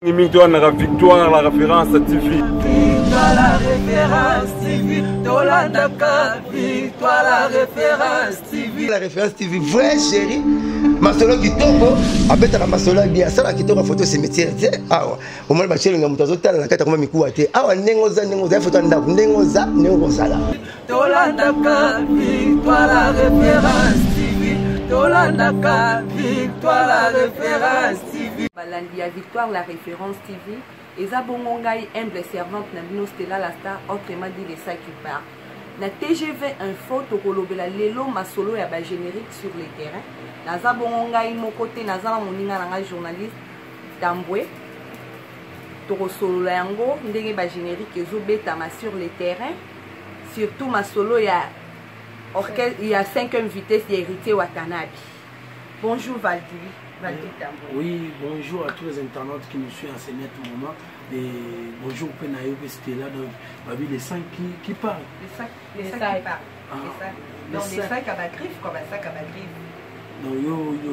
Victoire, la référence TV. Victoire, la référence TV. Victoire, la référence TV. La référence TV, vrai chéri. Masolo Kitoko, abeta la masolo bien. Ça la Kitoko photo cimetière. Ah ouais. Au moins, ma chérie, on a tout la carte comme Mikuate. Ah ouais, nengoza, photo nengoza. Victoire, la référence TV. Victoire, la référence TV. Balandi à Victoire, la référence TV. Et Zabongongaï, humble servante, Nabino Stella la star, autrement dit les sacs qui partent. Na TGV Info, Tokolobela Lelo, Masolo et Aba générique sur les terrains. Na Zabongongaï, mon côté, Nazala Moninga, Nanga journaliste, Damboué. Torosolo Yango, Ndenge Ba générique, Zobetama sur les terrains. Surtout Masolo, il y a 5e vitesse, il y a hérité Watanabe. Bonjour Valdi. Oui, bonjour à tous les internautes qui nous suivent en ce net moment. Et bonjour Penayo Stella, donc les 5 qui parlent. Les 5 qui parlent. Donc les 5 à griffe, comme un sac à griffe. Donc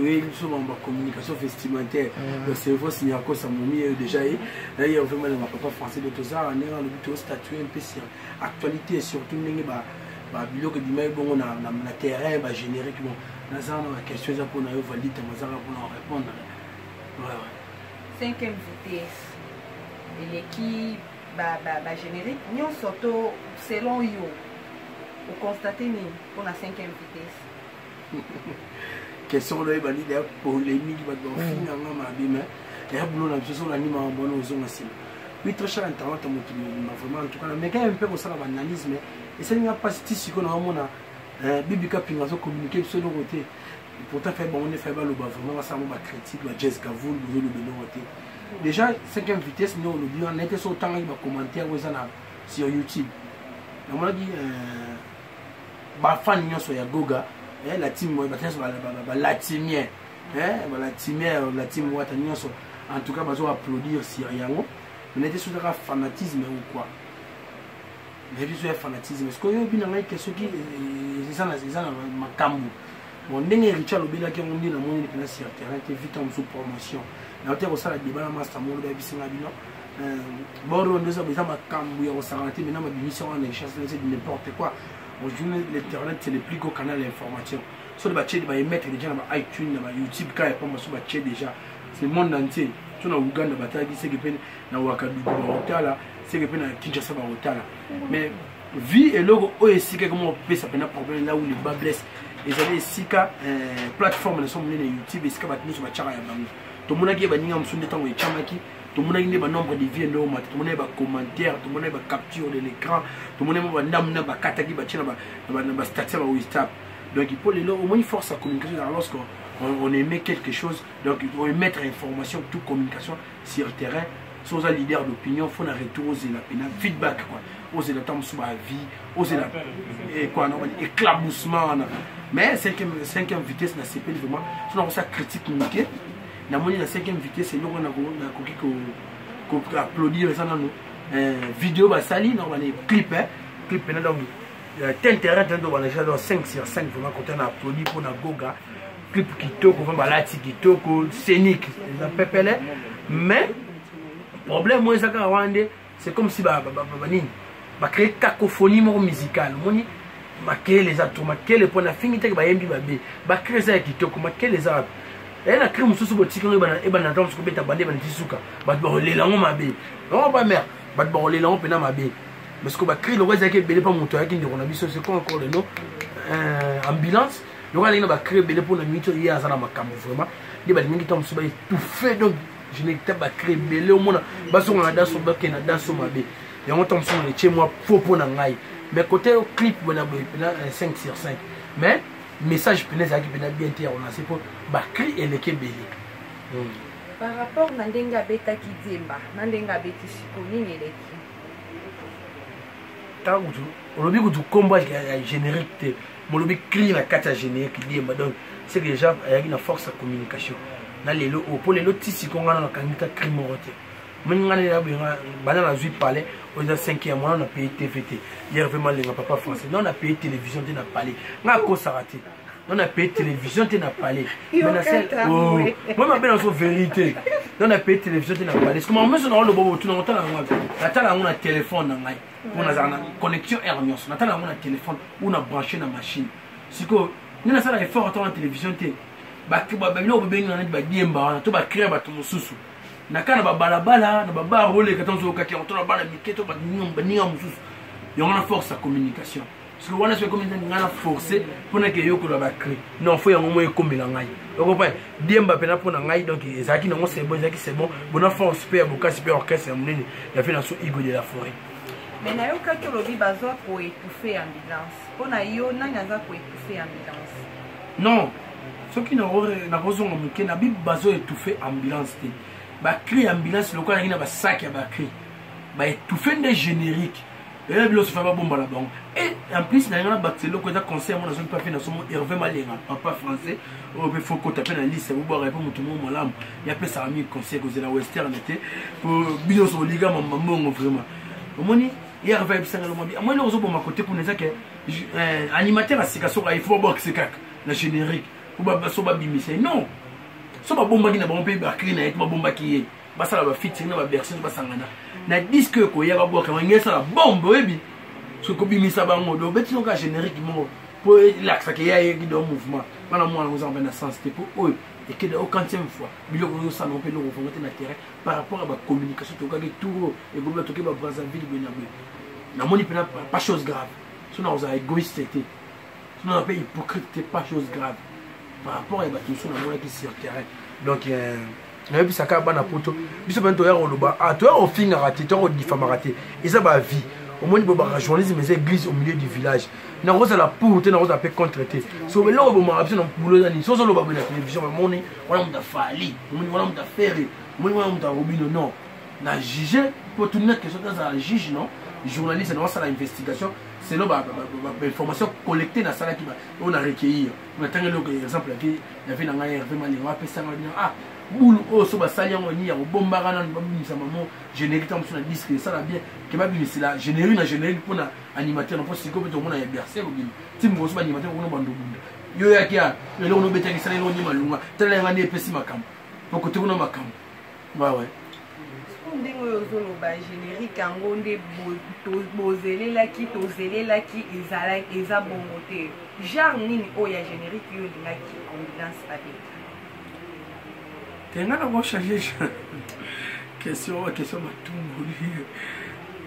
ils sont en communication vestimentaire. Le cerveau signé quoi ça m'a mis déjà. Là il y a vraiment le papa français de tout ça. On est dans le but de statuer un peu sur l'actualité et surtout bilo que dimay bon na terrain ba générique bon na ça la question ça pour na valider ça pour répondre. Ouais. 5e vitesse. Et l'équipe ba générique nous surtout selon yo. Vous constatez ni pour la 5e vitesse. Question là valider polémique ba do fin nga ma bima. Et ablo na biso na ni ma bon ozonga sima. Oui très cher internet vraiment en tout cas mais quand même un peu pour ça l'analyse mais et ça n'y a pas si qu'on a un bibika pinga so communiquer sur le côté pourtant fait bon on est fait le bas vraiment ça m'a critique la jazz Gavoul le côté déjà 5e vitesse nous le dit on était sur temps il va commenter sur YouTube on m'a dit ba fan nyo so ya Goga la team moi ba la timien la team wata nyo so en tout cas bazo applaudir sur yango on était sur le fanatisme ou quoi. Mais je suis fanatisme. Parce que je suis question qui est ça ma cambo. Bon, n'est Richard Obila qui on dit dans mon équipe sur terrain qui vite en sous promotion. Là on est ça la débat la master mon de bisinga bino. Bon on deux ça ma cambo ya s'arrêter maintenant ma émission on est chasse c'est n'importe quoi. Aujourd'hui l'internet c'est le plus gros canal d'information. Sur le batché de mettre déjà dans iTunes dans YouTube quand il pas sur batché déjà. C'est le monde entier. Tout dans Ouganda bataille c'est que peine na Wakadugu Otala c'est que peine na Kinshasa Otala mais vie et logo aussi que comment on peut ça peine problème là où les bas blessent et ça les sika plateforme ne sont menées YouTube et sika batini sur bachara ya bango to mona ki ba ninga msunde tango echamaki to mona inde ba nombre de vie ndo mat to mona ba commentaire to mona ba capture de l'écran to mona ba ndamna ba kataki ba china ba statut ba WhatsApp donc il faut les au moins force à communication lorsque on émet quelque chose, donc il faut émettre information, toute communication sur le terrain. Sans un leader d'opinion, il faut un retour aux feedback, aux états sur la vie, aux éclaboussement. Mais 5e vitesse, c'est pas vraiment. Si on a ça critique communiqué, la 5e vitesse, c'est nous qu'on a applaudir ça dans nos vidéos, sali, on a des clips, donc t'intéresse dans les gens 5 sur 5, vraiment quand on a applaudi pour la Goga. Clip kitoko balati kitoko scénique mais problème moi ça c'est comme si ba créer cacophonie musicale moni ba créer les atomes créer les points de finité ba yembi ba créer ça kitoko ma créer les arabes et na créer mususu botiki e ba na temps ko beta bande ba tisuka ba lelango mabe non pas mère ba lelango pena mabe parce que ba créer le reste qui belé pas moto qui ndiko na biso c'est quoi encore le nom ambulance. Le roi va créer belé pour la nuit hier à la macam vraiment des balles qui tombent sur tout fait donc je n'ai pas créé belé au monde bas on a dans son bac et dans son mabé et on tombe sur les chez moi faux pour n'angaï mais côté au clip on a 5 sur 5 mais message penaise qui peut bien dire on a c'est pour bakri et les belé par rapport à Nandenga Beta qui Zemba Nandenga Beti Sikoni et les on a vu que tout combat générique mon lobby crie la carte générique donc c'est que déjà il y a une force de communication dans les lots pour les lots ici qu'on a dans la candidature crime roté mais on a la vie parler aux 5e mois on a payé TVT hier vraiment les papa français non on a payé télévision on a parlé on a quoi ça raté on a payé télévision, tu n'as pas allé. Moi, je suis en vérité. On a payé télévision, tu n'as pas allé. Parce que moi, je suis dans le bon, tu n'as pas un téléphone, on a une connexion Hermios, on a un téléphone, on a branché la machine. C'est que nous avons fait effort dans la télévision. Nous avons créé na kana balabala na baba role katonzo kati on tona bana miketo ba ninga mususu yongana force à communication parce que wana se communication ngana forcer pour que yoko la ba créer non faut yango moye komela ngai vous comprenez diemba pena pona ngai donc ezaki nango c'est bon ezaki c'est bon bona force super boka super orchestre munene ya fait na so Igo de la Forêt mais na yo kaki lobi bazwa ko étouffer ambulance pona yo nani aza ko étouffer ambulance non ce qui na kozonga muke na bi bazo étouffer ambulance te ba cri ambulance le quoi na ba sac ya ba cri ba étouffer des génériques et là bilo se fait pas bomba là bon et en plus na ngana batelo ko za concert moi na zone pas fait na somo Hervé Malenga papa français on peut faut taper dans liste vous boire pour mutumo malamu ya pe ça ami concert ko za western était pour bilo so liga mamango vraiment omoni Hervé bisanga lo mabi moi le zo bomba côté pour neza que animateur asika so il faut box kak na générique pour ba so ba bimise non so ba bomba ki na ba mpe ba cri na et ba bomba ki ba sala ba featuring na ba version ba sangana na disque ko ya ba boka ngesa la bombe webi so ko bimisa ba ngodo beti no ka générique mo pour l'axe ki ya ki do mouvement bana mo na ngozamba na sens te pour eux et que de aucune fois bilo ko ça non pe no ko na terrain par rapport à ba communication to ka ke tout et go to ke ba Brazzaville be na moni pe pas chose grave so na oza égoïste te so na pe hypocrite pas chose grave par rapport à la bâtiment qui sur terrain donc na yebi saka bana poto biso bento ya roloba ah toi au fin raté toi au diffama raté et ça ba vie au moins ba journalisme mais église au milieu du village na rosa la pour te na rosa pe contreter so be lo bo ma option na boulot ni so lo ba na télévision ba moni wala muta fali moni wala muta ferre moni wala muta robino non na juger pour tout net que ça dans juge non journaliste dans ça l'investigation c'est là l'information collectée dans ça qui on a recueilli on a tenu l'exemple il y avait un Hervé Malenga après ça ah boule oh so ba sali yango ni ya bomba na babimisa mamo générique tam sur la disque ça la bien que babimisa la générique pour na animateur pour siko beto mona ya bercer au bin tim go so ba animateur ko no bando bunda yo ya kia le ono betaki sala no ni malunga tala ngani epesi makam pour côté ko no makam ouais ndenge oyo ozoloba générique yango nde bozelelaki tozelelaki eza bongo te genre nini oyo ya générique oyo olingaki ambulance abeta tenga na kochange question matumboli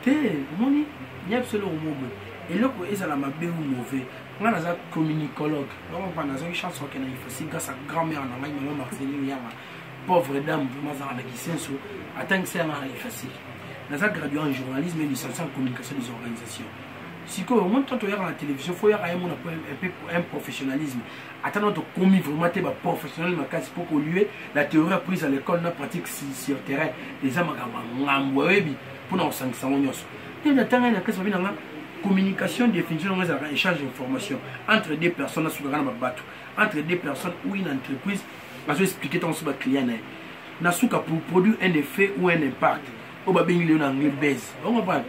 te omoni nyebiselo omobe eloko ezala mabe ou mauvais nga naza communicologue donc nazaki chance okena ifasi grâce à grand-mère na ngai mama Marceline Yama pauvre dame vraiment ça avec senso attends que c'est facile naza gradué en journalisme et licencié en communication des organisations si que au moins tant à la télévision faut y avoir un professionnalisme attends to commis vraiment te ba professionnel makasi pour évoluer la théorie apprise à l'école na pratique sur terrain les amagamba ngambo webi pour na osangisa nyonso et na tanga na kesa bina communication définition on échange d'informations entre deux personnes na sukana ba bato entre deux personnes ou une entreprise je vais expliquer ton sur client na souka pour produire un effet ou un impact au babingi en anglais base on comprend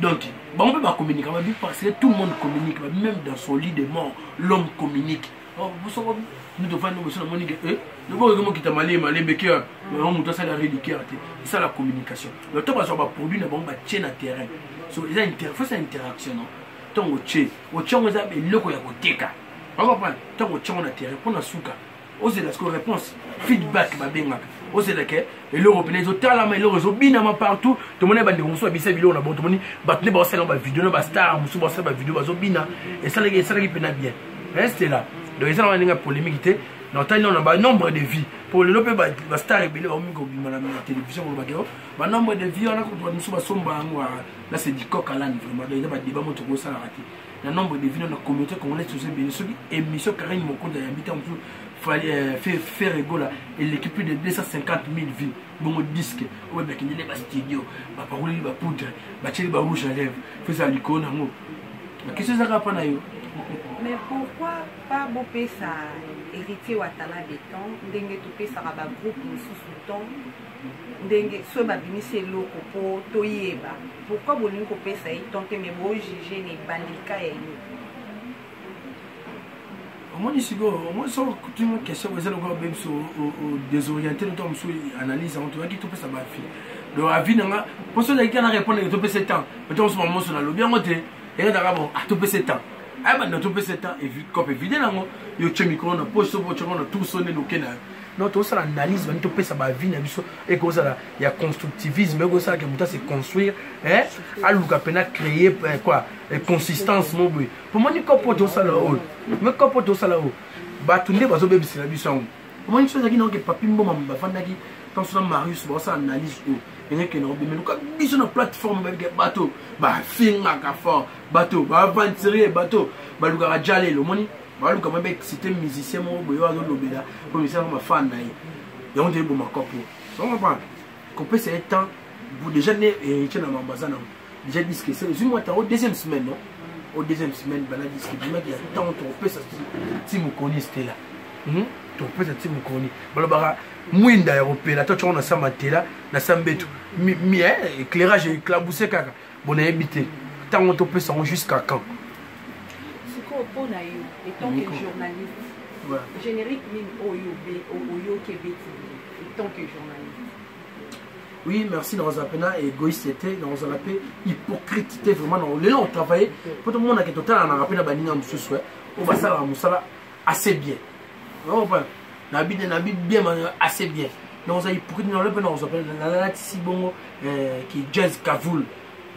donc on peut pas communiquer parce que tout le monde communique même dans son lit de mort l'homme communique nous devons nous besoin monique le bon comment qui t'a malé béqué on monte ça la rédiquer c'est ça la communication le temps va sur produit na bomba tient à terrain so ils interface interaction non tant au tché on a le ko ya koteka on comprend tant au tché on a terrain pour na souka osez la réponse feedback babenga osez la que et l'européen ils ont talama ils ont binama partout tout le monde va dire on soit bisé bilo na bon tout le monde battre ba ça ba vidéo ba star musu ba ça ba vidéo ba zo bina et ça qui pena bien restez là donc ils ont une polémique dans tant on a nombre de vies pour le lope ba star et bilo au miko bima na télévision on ba que ba nombre de vies on a ko musu ba somba là c'est du coq à l'âne vraiment il y a pas débat moto ko ça la raté le nombre de vies dans la communauté congolaise sur bien ceux qui émission Karine mon compte d'habiter en tout fallait faire rigoler et l'équipe de 250 000 vies bon disque ouais ben qu'il y a des studios ba parole ba poudre ba tcheli ba rouge à lèvres fait ça l'icône ngo qu'est-ce que ça va pas na yo mais pourquoi pas bopé ça héritier watala béton ndenge topé ça ba groupe mususu ton ndenge so ba bimise loko po toyeba pourquoi bolingo kopé ça itonte mais bo juger ne bandika ya yo Moi, ici, moi, ça, tu me questions, vous allez encore même sur désorienté, nous sommes sur analyse, en tout cas, qui te peut ça, ma fille. Donc, la vie, pour ceux qui ont répondu, tu peux 7 ans. Peut-être, on se moment sur la lobby, on était, et là, bon, tu peux 7 ans. Ah, ben, tu peux 7 ans, et vu, comme évident, il y a un micro, on a posé, on a tout sonné, nous, non, tout ça, l'analyse, tu peux ça, ma vie, et comme ça, il y a constructivisme, mais comme ça, que c'est construire, hein, à l'oucapena créer, quoi, consistance, mon bruit. Pour moi, il faut tout ça là-haut. Mais quand pour tout ça là-haut, bah, tout le monde va se faire la mission. Pour moi, une chose qui n'a pas pu me faire, quand on a Marius, ça analyse où. Il y a quelqu'un qui a mis sur une plateforme avec bateau, bah, film à fort, bateau, bah, aventurier, bateau, bah, le gars a jalé, le money. Bah, quand même, c'était musicien, moi, je suis un comme je suis un fan. Et on dit, bon, ma copie. On comprend. Qu'on peut c'est temps, vous déjà, et tu as un ambassade, déjà dit que c'est une mois, au deuxième semaine, non? Au deuxième semaine, ben là, dit que il y a tant de peut ça, si vous connaissez là. Tu peux ça, si vous connaissez. Bah, moi, d'aéroport, là, toi, tu as un samate là, na sambetu. Mais, éclairage, éclaboussé, caca. Bon, on a habité. Tant on peut ça jusqu'à quand? Pour naïo, étant que journaliste, générique mine Oyo Québec, étant que journaliste. Oui, merci dans un pena égoïste, dans un appel hypocrite, vraiment dans le long travail. Pour tout le monde qui est total, on a rappelé la banine en dessous, on va ça assez bien. On va bien, assez bien. Dans un hypocrite, dans le pena, on s'appelle la bon qui est Jazz Kavoul,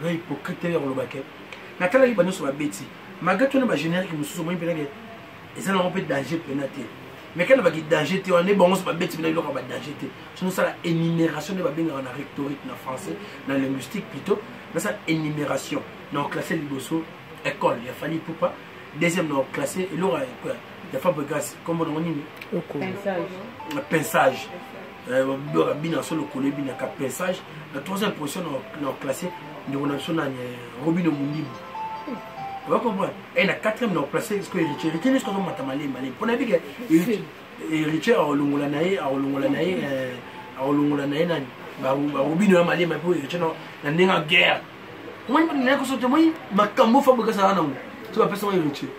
le hypocrite dans le baquet. Nathalie Banou sur la bêtise. Malgré tout, le générique, nous sommes et ça n'a pas de danger pénaté. Mais quand on a des danger, on est bon, on va bête, mais on va danger. Sinon, ça la énumération de la rhétorique en français, dans la linguistique plutôt. Dans sa énumération, dans le classé Liboso, école, il a fallu pour pas. Deuxième, dans le classé, et l'autre, il y a pas de grâce, comme on dit. Pinçage. Bien sur le collège, il y a pinçage. La troisième position, dans le classé, nous avons Robin Omundi. Vous comprenez? Et la quatrième, nous avons placé ce que héritier. Héritier, nous avons matamali. Pour la vie, héritier, à Olongolanaï, Robin Omundi, mais pour héritier, dans la guerre. Moi, je ne sais pas si ma cambo fait que ça. Tu vas faire ça, héritier.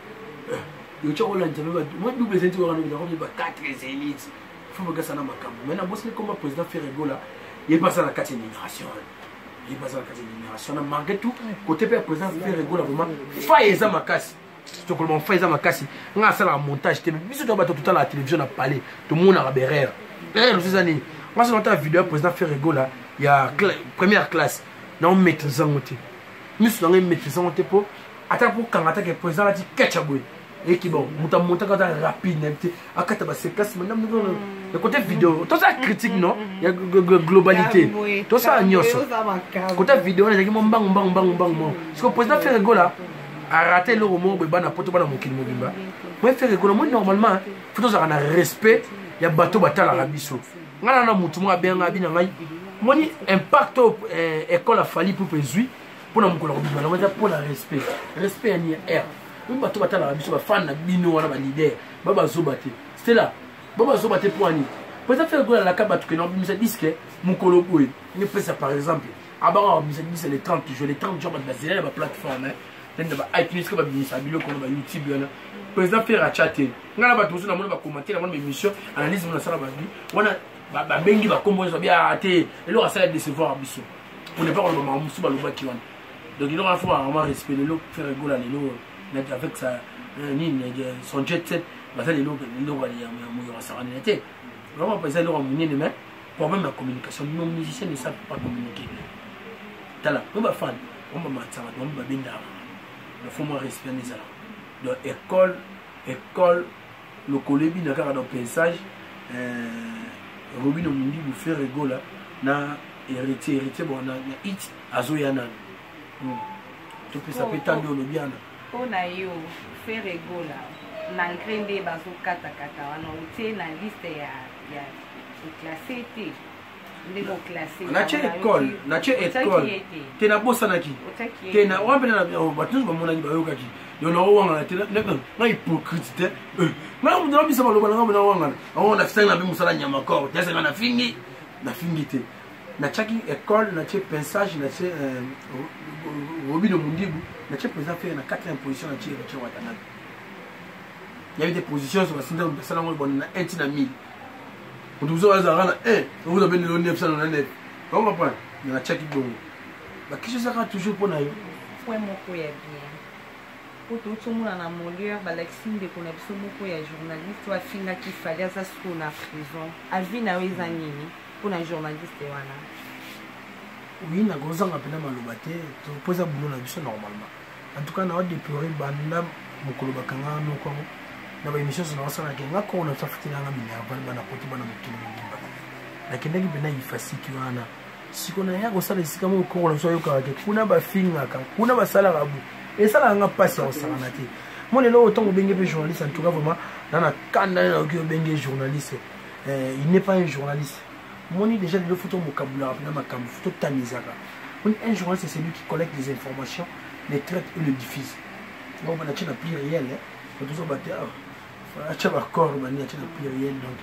Héritier, on l'a dit, moi, je vais vous dire, on a 4 élites. Il faut que ça soit ma cambo. Maintenant, si comme le président Ferrego là, il est passé à la 4e immigration. Il est passé à la 4e immigration. Malgré tout, côté président Ferrego là, vraiment, faille ça ma casse. Tu comprends, faille ça ma casse. On a ça dans le montage. Mais si tu as tout le temps à la télévision, on a parlé. Tout le monde a berrère. Ces années, moi, c'est dans ta vidéo, président Ferrego là, il y a première classe. Nous mettons ça en côté. Nous sommes mettre ça en côté pour attaquer pour quand attaquer le président a dit ketchup. Et qui bon, monta quand rapide, à quand c'est classe maintenant le côté vidéo, tout ça critique non, il y a globalité, tout ça agnos. Côté vidéo, on a dit bang. Parce que le président Ferrego là a raté le roman, ben na poto bana mokili mobimba. Moi Ferrego moi normalement, faut tous avoir un respect, il y a bateau batala la biso. Ngana na mutu mo bien ngabina ngai. Moi ni impact école a fallu pour pézui pour na mokolo mobimba, on va pour le respect. Respect ni R. On va tout battre la biso ba fan na bino wana ba leader baba zobate c'était là baba zobate pour ani peut être faire gola la kabatu que non bimisa disque mukolo boy ne peut ça par exemple abara bimisa disque les 30 jours les 30 jours ba zela ba plateforme hein ba iTunes ko ba bimisa bilo ko ba YouTube yana président faire a chatter ngala ba tozo na mona ba commenter na mona émission analyse mona sala ba bi wana ba bengi ba kombo so bien até et leur ça décevoir biso on ne pas le moment musu ba loba ki wana donc il aura faut vraiment respect le lot faire gola les lot avec son jet set, il vraiment pas ça mais problème de communication. Nos musiciens ne savent pas communiquer. On va fan, on va matin, on va bien d'avant. Il faut moins respirer les alors. Donc école, le collègue n'a qu'à dans paysage, Robin Omundi vous fait rigoler na héritier bon na it azoyana. Tu peux s'appeler tando le bien. On a eu Ferrego là, malgré des bateaux kata, on a été dans la liste classé. école. Tu n'as pas ça qui. Tu n'as pas de na chaki école na che pensage na che Robin Omundi na che président faire na 4e position na che Watanabe il y a eu des positions sur la synthèse de personnes qui ont un tina 1000. Vous vous avez un, vous avez le 999. Vous comprenez? Il y a un check qui donne. Qu'est-ce que ça sera toujours pour nous? Oui, mon coup est bien. Pour tout le monde en Molière, Alexine de Konabiso, mon journaliste, tu as fini qu'il fallait à ce qu'on a prison. À vie, na wezanini pour un journaliste. Oui, na gozanga pena malobate, tu poses à boulot na biso normalement. En tout cas, on a déploré banda mokolo bakanga noko na ba émission na wasana kenga ko na tafiti na ngami ya bana poti bana mokili ngimba. Na kendeki pena ifasiki wana. Siko na ya kosala sika mo ko na so yoka ke kuna ba finga ka kuna ba sala rabu. Et ça là on a passé au saranati. Moi le autant que bengue journaliste en tout cas vraiment dans la canne na que bengue journaliste. Il n'est pas un journaliste. Moi déjà le photo vocabulaire na makambo photo tamizaka. Un journaliste c'est celui qui collecte des informations, les traite et le diffuse. Bon on a tient plus réel hein. Faut toujours battre. Acha ba corps mani tient plus réel donc.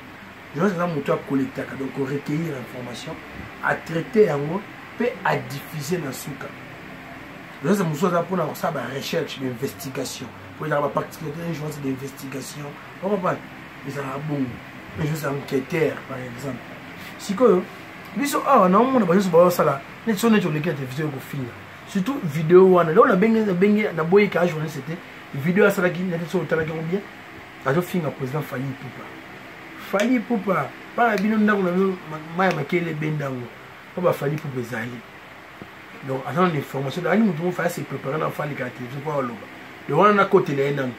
Je veux ça moto à collecter donc recueillir l'information, à traiter en mot puis à diffuser dans souka. Je veux ça pour ça ba recherche d'investigation. Pour avoir particulièrement un journaliste d'investigation. On comprend. Mais ça va bon. Un journaliste enquêteur par exemple. Si que biso ah na on a ba so ça là. Net so net le télévision ko film. Surtout vidéo wana. Là on a bengi na boy ka journaliste c'était vidéo ça là qui net so tala combien. Ajo finga président Fally Ipupa. Fally Ipupa para bino ndako na maya makele bendango. Ba Fally Ipupa ezali. Donc attendre l'information là nous devons faire se préparer dans Fally ka télévision pour loba. Le wana na côté là nan.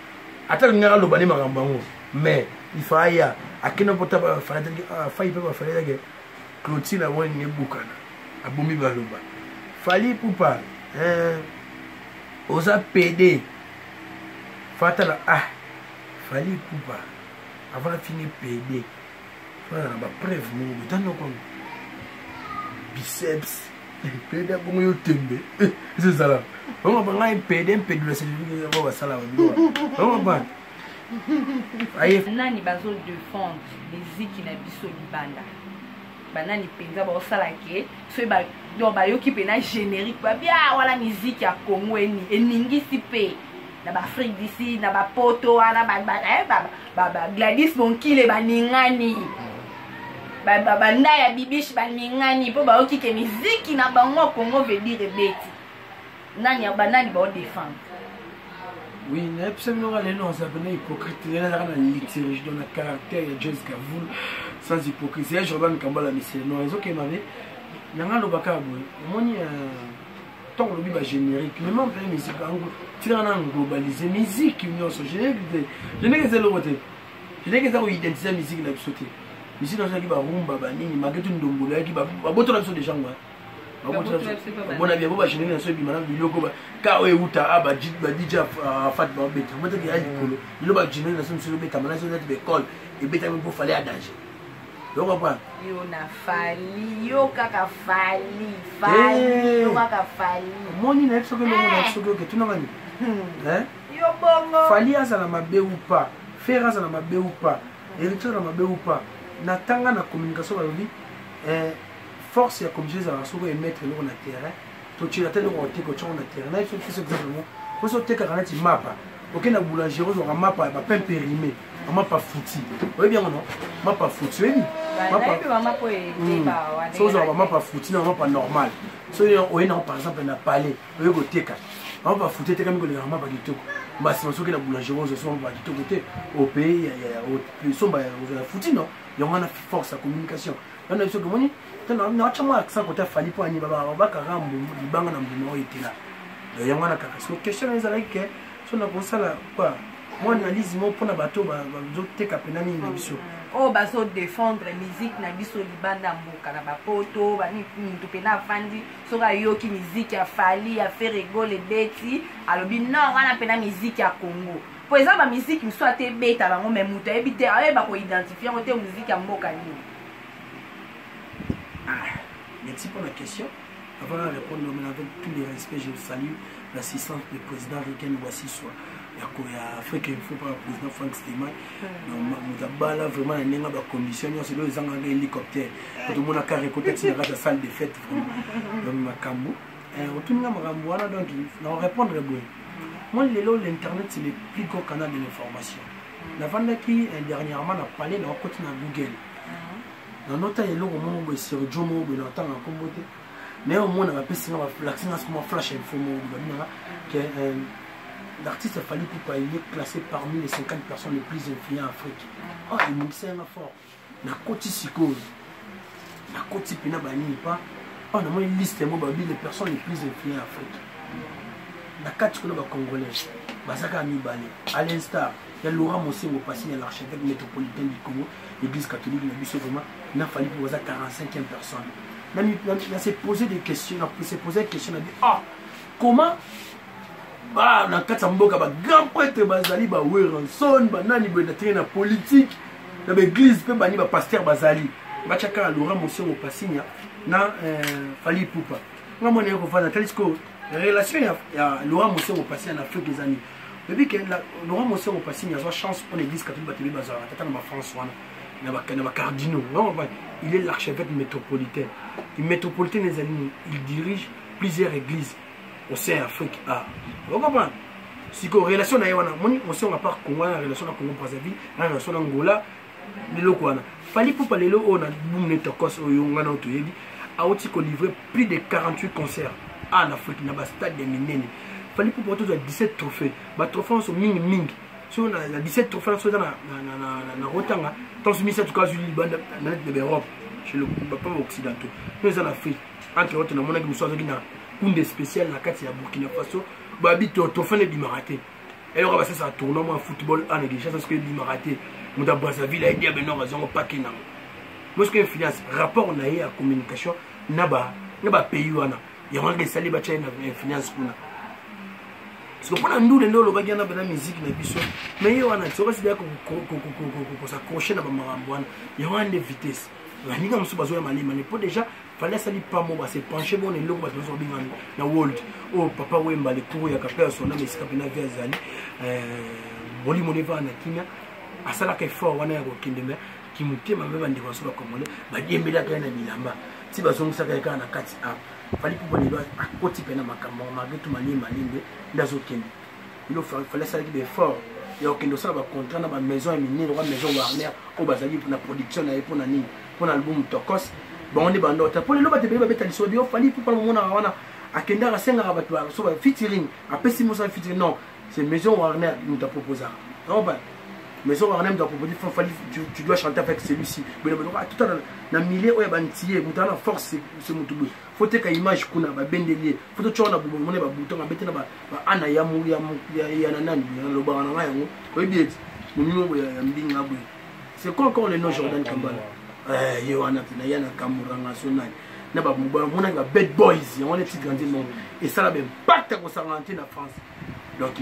Ata ngara loba ni makambo ngo. Mais il faut aya akina pota ba Fally Ipupa Fally que Clotilde a wani ne bukana. Abombi ba loba. Fally Ipupa oza PD. Fatala Fally Ipupa avant de finir PD. Voilà ba preuve mo dans comme biceps. PD comme yo tembe. C'est ça là. On va pas PD de la cellule va sala ba. On va pas. Aye Nani bazo défendre les ziki na biso libanda. Banani penza ba sala ke so ba do ba yo ki pena générique ba bien wala musique ya Congo eningi sipe. Na ba Afrique d'ici na ba poto na ba Gladys Bonkile ba ningani ba ndaya bibish ba ningani po ba okike musique na bango Congo veut dire beti nani ya banani ba défendre. Oui, absolument les noms ça venait hypocrite là dans la liturgie dans le caractère de Jazz Gavoul sans hypocrisie Jordan Kambala monsieur non ils OK m'avait nanga lo bakabo moni tant le biba générique mais même la musique tu en as globalisé musique union so générique je n'ai que ça le côté je n'ai que ça identité musique la sauter musique dans ça qui ba rumba ba nini magetu ndombola qui ba boto la des gens bon avis ba générique na so bi mana biloko ba ka o euta aba DJ Fat ba beta moto ki ali kolo lo ba générique na so msilo beta mana so net be call et beta me pour fallait à danger. Donc comprends yo na Fally yo kaka Fally yo kaka Fally moni na so que na so que tu na mani yo bongo Fally azala mabe ou pas faire azala mabe ou pas électeur na mabe ou pas na tanga na communication ba lobi force ya comme Jésus a sauvé mettre le na terrain to tu la telle on te ko na terrain na il faut tout exactement faut so te ka na ti mapa OK na boulangerie on mapa ba pain périmé on mapa fouti oui bien non mapa fouti oui so on mapa fouti non mapa normal so on par exemple na palais on go teka on va fouti teka miko le mapa kitoko ba si on so que na boulangerie on so ba kitoko te au pays au so ba fouti non il y a une force à communication on a so que moni na chama ça côté Fally pour ani baba ka rambo libanga na mbino etela il y a une question les like so na kosala quoi moi analyse mon pour na bato ba zoteka penani na biso oh baso défendre musique na biso libanda mboka na bapoto ba ni muntu pena fandi so ka yoki musique ya Fally ya faire rigoler beti alobi non wana pena musique ya Congo par exemple la musique mi soit te beta bango même muta ebite ba ko identifier côté musique ya mboka ni. Merci pour la question. Avant de répondre, avec tous les respects, je salue l'assistance du président Riken Wassiswa. Il y a Afrique Info par le président Frank Steeman. Nous avons vraiment une condition. C'est le gens en hélicoptère. Tout le monde a carré côté de la salle de fête. Donc, Makambo. Donc, on répondre. Moi, l'internet, c'est le plus gros canal de l'information. navandaki dernièrement na palais na okoti na Google na nota eloko moko boye sur Jomo boye na tanga kombo te mais au moins na bapesi nga baflaxi nga comme flash info mo babinanga que l'artiste Fally Ipupa il est classé parmi les 50 personnes les plus influentes en Afrique. Oh, il me dit fort. Na koti sikoyo. Na koti pena bani pas. Oh, na une liste mo babi les personnes les plus influentes en Afrique. Na kati ko na ba congolais. Basaka mi balé. À l'instar, il y a Laurent Mosengo passé à l'archevêque métropolitain du Congo, l'église catholique na biso vraiment na Fally Ipupa 45e personne. Même il s'est posé des questions, il s'est posé des questions, il a dit ah, comment bah na kati mboka ba grand prêtre bazali ba Werenson ba nani ba na politique na ba église pe bani ba pasteur bazali ba chaka Laurent Mosengo Pasinya na Fally Ipupa ngomone ko fana talisco relation ya Laurent Mosengo Pasinya na Afrique des années depuis que Laurent Mosengo Pasinya a chance pour l'église catholique bateli bazara tata na France wana na ba cardinaux non il est l'archevêque métropolitain les années il dirige plusieurs églises au sein Afrique ah vous comprenez si ko relation na wana moni on sait on a pas Congo na relation na Congo Brazzaville na relation na Angola lelo kwana Fally Ipupa lelo on a boom netokos o yonga na to yebi a oti ko livrer plus de 48 concerts en Afrique na ba stade de minene Fally Ipupa to 17 trophées ba trophées sont mingi si on a 17 trophées so na rotanga tant soumis cette cas du Liban de l'Europe chez le papa occidentaux nous en Afrique entre autres na mona ki muso na kunde spécial na kati ya Burkina Faso babi to fane bimaraté et on va passer ça tournoi en football en négligence parce que bimaraté muda Brazzaville a dit ben non raison pas que non moi ce que finance rapport na ya communication na ba pays wana ya wanga sali ba China finance kuna parce que pour nous ndo lo ba gana ba musique na biso mais yo wana so ba sidia ko s'accrocher na ba marambo wana ya wande vitesse la niga muso bazo ya malima ne pour déjà fallait salir pas moi se pencher bon et l'eau va besoin bien na world oh papa wemba le tour ya kapela son na mesika pena via zali boli moneva na kimia asala ka fort wana ya kokindeme ki mutema beba ndiko so ba komole ba diembela ka na bilamba ti bazongisa ka na kati a Fally Ipupa le doit akoti pena makambo magetu malima limbe ndazo kende il fallait salir des fort ya okendo sala ba contrat na ba maison ya minene ba maison Warner o bazali na production na pour na nini pour album Tokos bon on est bando ta pour le loba te beba beta liso bio Fally Ipupa mona wana akenda ka senga ba so ba featuring apesi mo sa featuring non c'est maison Warner nous t'a proposé non ba maison Warner nous t'a proposé Fally tu dois chanter avec celui-ci mais tout na milieu o ya bantier mutana force c'est mutubu faut te ka image kuna ba bendelier faut te chona bu mona ba bouton ba betena ba ana ya mu ya nanani na loba na yango o biet munyo ya mbinga bu c'est quoi encore le nom Jordan Kambala yo wana na yana Kamuranga sonani na ba mona ba bad boys on est petit grand monde et ça la ben impact ko sanganté na France donc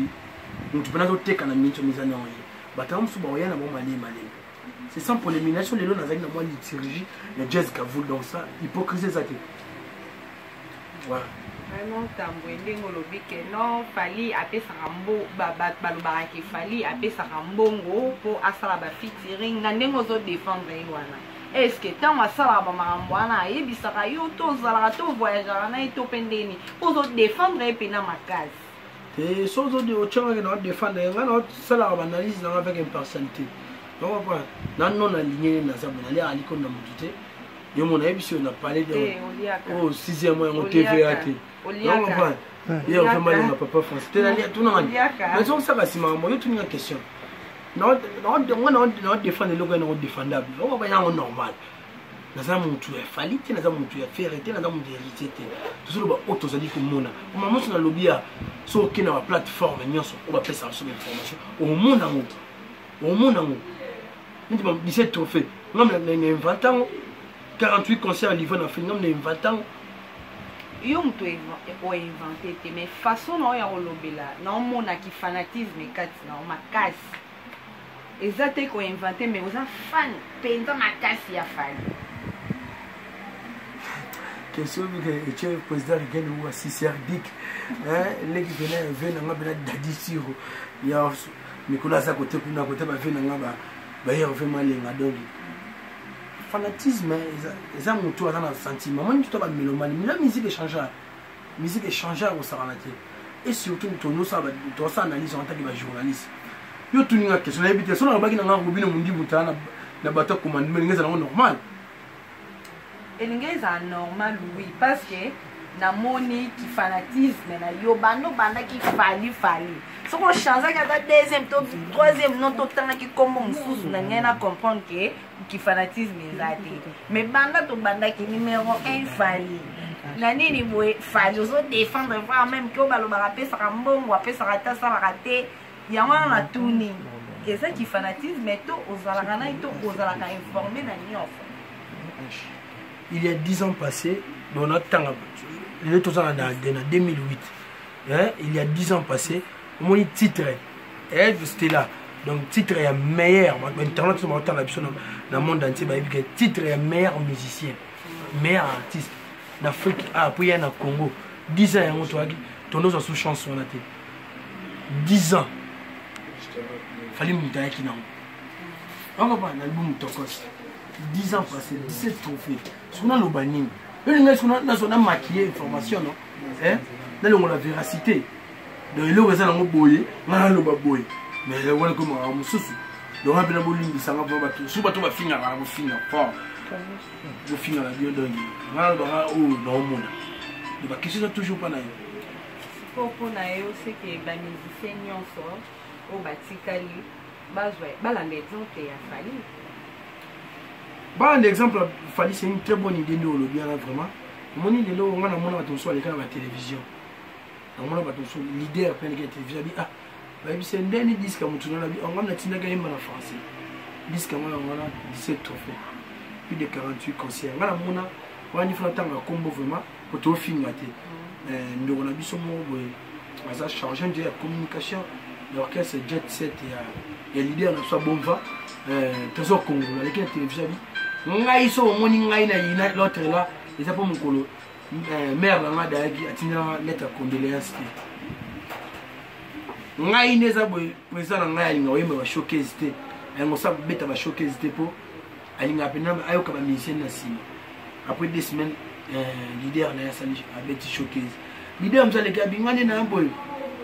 nous tu peux pas te kana minto mizana on batam su ba yana bo mali c'est sans polémisation les lots na zaki na moi liturgie le jazz kavul donc ça hypocrisie ça te voilà vraiment tambo ndengo lobike non Fally apesaka mbo balobaki Fally apesaka mbongo po asala ba featuring na ndengo zo défendre wana est-ce que tant asala ba makambo wana yebisaka yo to zala to voyager na to pendeni po zo défendre pena makasi et so zo de ochanga na défendre ngana sala ba analyse na avec impartialité non pas non aligné na za bona ali aliko na mutute yo mona ebiso na parler de oh 6e mois en TVA te non pas il on fait mal à papa France te na tout non mais on ça va si maman yo tout une question non défendre le gars non défendable on va pas normal na za mutu ya Fally te na za mutu ya faire te na za mutu ya héritier te tout le ba auto zali ko mona maman sur na lobia so kina ba plateforme nyonso on va faire ça sur information au monde en 17 trophées. Nous avons 20 ans, 48 concerts livrés dans le film, nous avons 20 ans. Yo mtu inventé mais façon na ya kolobela na mona ki fanatisme kati na makasi ezate ko inventé mais oza fan penda makasi ya Fally question que tu président Regan ou assistant Dick l'équipe venait na ngabela dadi siro ya Nicolas à côté kuna côté ba vena ngaba ba hier vraiment les ngadoli fanatisme ça mutu ana sentiment moi tu ba mélomane mais la musique échangeant au saranate et surtout nous ça analyse en tant que journaliste yo tuninga question na ebite so na baki na ngako bino mundi mutana na bato commandement ngeza na normal elingeza normal oui parce que na moni qui fanatisme na yo bando banda qui fali so ko chanza ka ta deuxième to troisième non to tanga ki comme mususu na ngena comprendre que qui fanatisme ezati mais banda to banda qui numéro 1 fali na nini boye fali zo défendre vraiment même que balo ba pesa ka mbongo apesa ka ta sa raté ya wana na tuni et ça qui fanatisme to ozalaka na to ozalaka informé na nyofa. Il y a 10 ans passés, dans notre temps, il est en 2008. Il y a 10 ans passés, mon titre, c'était là. Donc, titre est meilleur. Internet, c'est dans le monde entier, titre est meilleur musicien, meilleur artiste. En Afrique, après, il y a au Congo. 10 ans, il y a sous chanson. 10 ans. Il fallait me dire qu'il y a un album de Tokos. 10 ans passés, 17 trophées. Si on a le banning, on a maquillé l'information, non? Dans la véracité. Donc, il y a un boy, on a le boy. Mais il y a un comme un sous. Donc, on a bien un boling, ça va pas tout. Si on va finir, on va finir fort. On va finir la vie de l'année. On va dans le monde. Donc, la question n'est toujours pas là. Pour naïo, c'est que les musiciens sont au Batikali, l'exemple a fallu. Bon, l'exemple, c'est une très bonne idée, nous, bien vraiment. Mon idée, on a mon attention à la télévision. On a attention, l'idée après la télévision, ah, c'est un dernier disque à mon tour, on a tiré en français. Disque à moi, on a 17 trophées, plus de 48 concerts. On a fait un temps à combo vraiment pour tout finir. Nous on a vu son mot, on a changé de la communication, l'orchestre Jet Set et l'idée, on a soit bon va, Trésor Congo, avec la télévision. Ngai so moni ngai na ina l'autre là et ça pour mon colo mère là d'agi atina lettre condoléances ngai neza boy président ngai alinga oyemba ba showcase te ngo sa beta ba showcase te po alinga pena ayoka ba musicien na sima après 2 semaines leader na ya sali abeti showcase leader mzale ka bingane na boy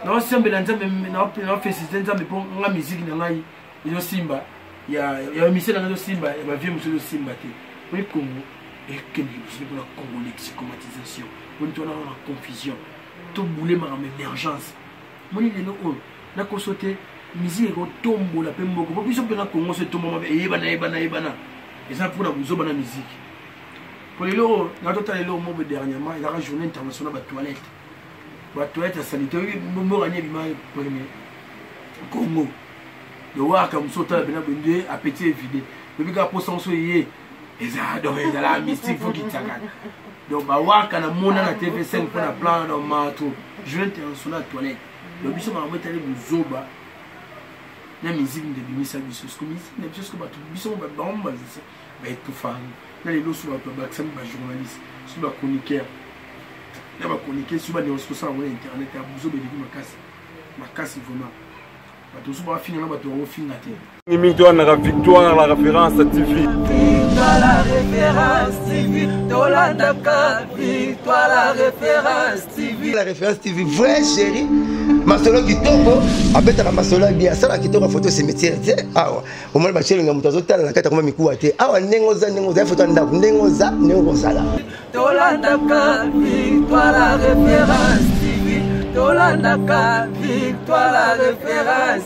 na sembela nzambe na festival nzambe po nga musique na ngai yo simba il y a un missile dans le Simba, il y a un vieux monsieur de Simba. Oui, Congo, et que c'est pour la Congo, l'ex-comatisation. On est dans la confusion. Tout boulé ma émergence. Mon idée, on a consulté, musique est tombe, la peine beaucoup. Puis, on a Congo, c'est tout le monde, et ça pour la musique. Pour les lots, on a total lots, moi, dernièrement, il y a une journée internationale de toilette. La toilette sanitaire, il y a un Congo. Le voir comme ça, il a petit vidé. Depuis qu'il a posé son soulier, il a la mystique, il faut qu'il t'accade. Donc, il voir quand on a TV5 pour la plan dans le marteau, je vais te sur la toilette. Le bichon m'a remis à Zoba. La musique de Bimisa Bissos, comme ici, les choses comme tout. Bichon m'a bombe, mais tout fan. Là, les lots sur la bac, journaliste, sur la chroniqueur. Là, ma chroniqueur, sur la néoscosa, on a internet, à Bouzo, ma casse, vraiment. Victoire la référence TV. Victoire la référence TV. Tolandaka, victoire la référence TV. La référence TV, vrai chéri. Masolo kitoko, abeta na masolo bien. Ça la kitoko photo cimetière. Ah ouais. Au moins bachelo nga mutazo tala na kata koma mikuwa te. Ah ouais nengoza photo ndako nengoza sala. Tolandaka, victoire la référence TV. Tolandaka, victoire la référence.